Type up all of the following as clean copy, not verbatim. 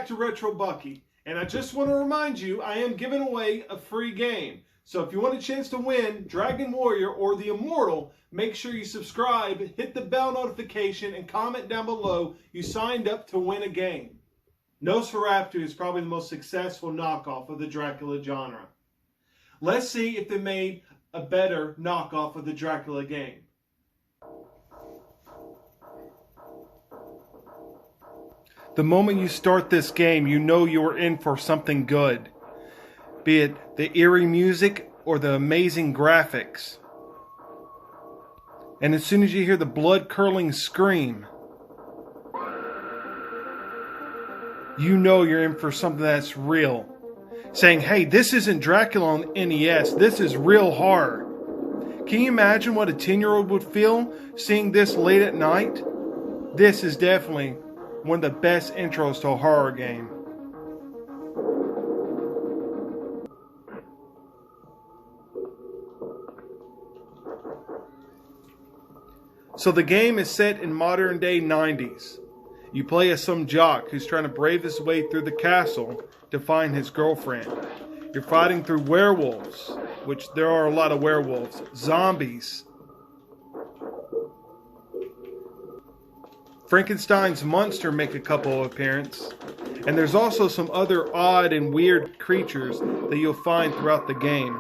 to Retro Bucky, and I just want to remind you I am giving away a free game. So if you want a chance to win Dragon Warrior or the Immortal, make sure you subscribe, hit the bell notification, and comment down below you signed up to win a game. Nosferatu is probably the most successful knockoff of the Dracula genre. Let's see if they made a better knockoff of the Dracula game. The moment you start this game, you know you are in for something good. Be it the eerie music or the amazing graphics. And as soon as you hear the blood-curdling scream, you know you're in for something that's real. Saying, hey, this isn't Dracula on NES, this is real horror. Can you imagine what a 10-year-old would feel seeing this late at night? This is definitely one of the best intros to a horror game. So the game is set in modern day 90s. You play as some jock who's trying to brave his way through the castle to find his girlfriend. You're fighting through werewolves, which there are a lot of werewolves, zombies, Frankenstein's monster make a couple of appearances, and there's also some other odd and weird creatures that you'll find throughout the game.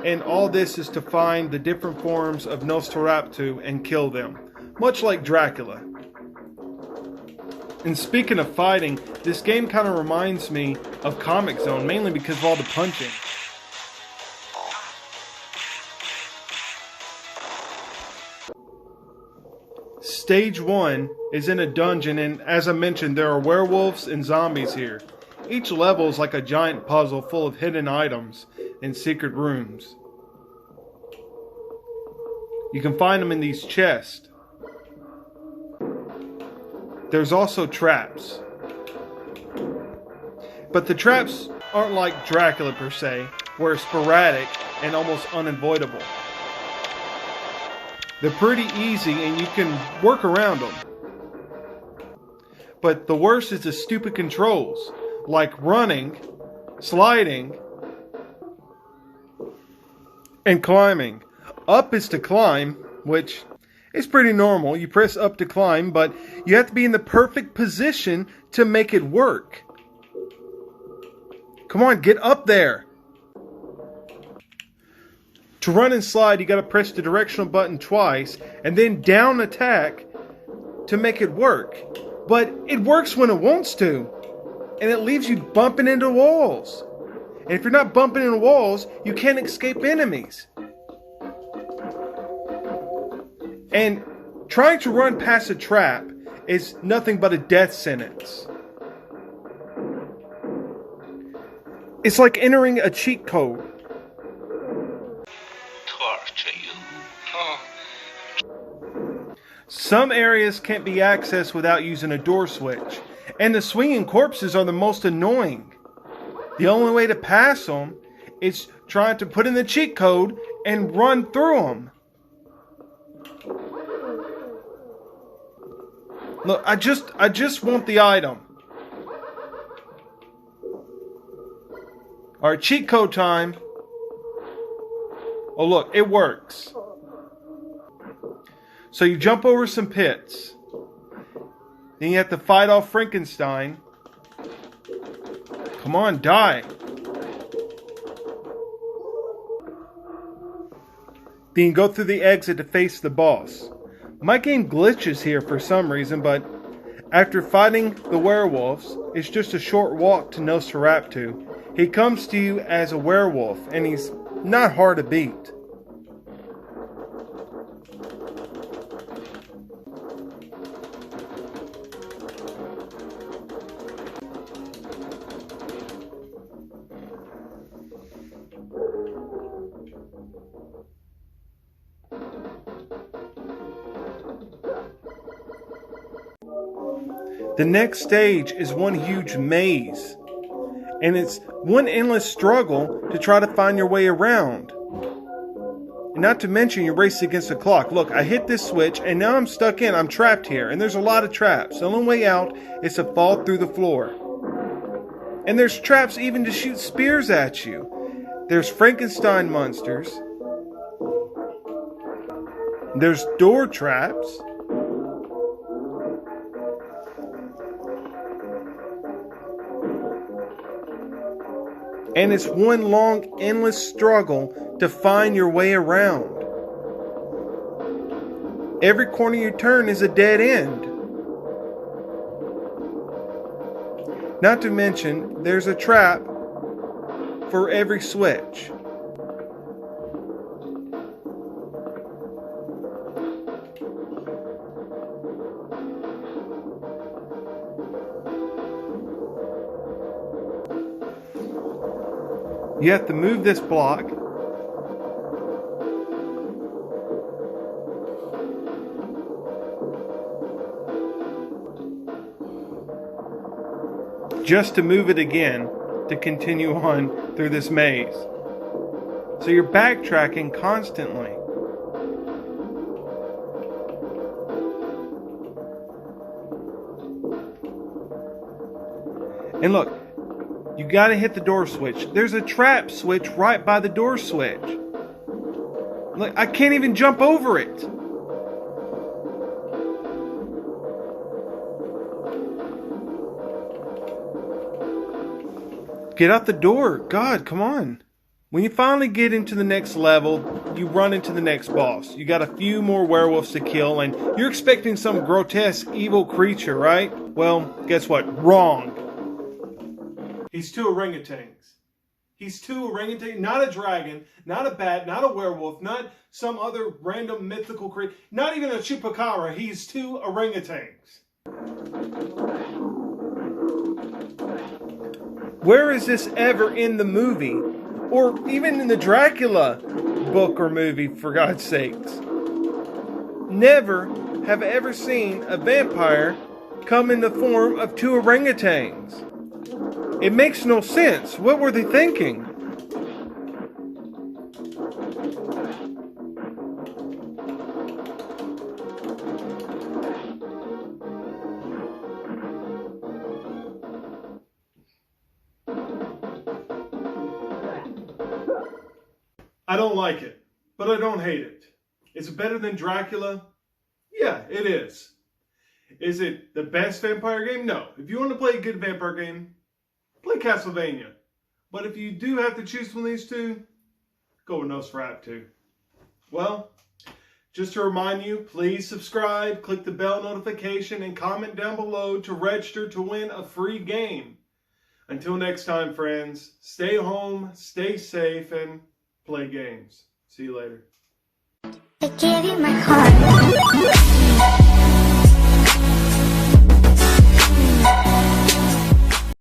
And all this is to find the different forms of Nosferatu and kill them, much like Dracula. And speaking of fighting, this game kind of reminds me of Comic Zone, mainly because of all the punching. Stage 1 is in a dungeon, and as I mentioned, there are werewolves and zombies here. Each level is like a giant puzzle full of hidden items and secret rooms. You can find them in these chests. There's also traps. But the traps aren't like Dracula per se, where it's sporadic and almost unavoidable. They're pretty easy and you can work around them. But the worst is the stupid controls, like running, sliding, and climbing. Up is to climb, which is pretty normal. You press up to climb, but you have to be in the perfect position to make it work. Come on, get up there. To run and slide, you gotta press the directional button twice, and then down attack to make it work. But it works when it wants to, and it leaves you bumping into walls. And if you're not bumping into walls, you can't escape enemies. And trying to run past a trap is nothing but a death sentence. It's like entering a cheat code. Some areas can't be accessed without using a door switch, and the swinging corpses are the most annoying. The only way to pass them is trying to put in the cheat code and run through them. Look, I just want the item. Alright, cheat code time. Oh look, it works. So you jump over some pits. Then you have to fight off Frankenstein. Come on, die. Then you go through the exit to face the boss. My game glitches here for some reason, but after fighting the werewolves, it's just a short walk to Nosferatu. He comes to you as a werewolf, and he's not hard to beat. The next stage is one huge maze, and it's one endless struggle to try to find your way around. And not to mention you're racing against the clock. Look, I hit this switch and now I'm stuck in. I'm trapped here, and there's a lot of traps. The only way out is to fall through the floor. And there's traps even to shoot spears at you. There's Frankenstein monsters. There's door traps. And it's one long, endless struggle to find your way around. Every corner you turn is a dead end. Not to mention, there's a trap for every switch. You have to move this block. Just to move it again to continue on through this maze. So you're backtracking constantly. And look, you gotta hit the door switch. There's a trap switch right by the door switch. Look, I can't even jump over it. Get out the door. God, come on. When you finally get into the next level, you run into the next boss. You got a few more werewolves to kill, and you're expecting some grotesque evil creature, right? Well, guess what? Wrong. He's two orangutans. He's two orangutans, not a dragon, not a bat, not a werewolf, not some other random mythical creature, not even a chupacabra. He's two orangutans. Where is this ever in the movie? Or even in the Dracula book or movie, for God's sakes? Never have I ever seen a vampire come in the form of two orangutans. It makes no sense. What were they thinking? I don't like it, but I don't hate it. Is it better than Dracula? Yeah, it is. Is it the best vampire game? No. If you want to play a good vampire game, play Castlevania. But if you do have to choose one of these two, go with Nosferatu. Well, just to remind you, please subscribe, click the bell notification, and comment down below to register to win a free game. Until next time, friends, stay home, stay safe, and play games. See you later. I gave you my heart.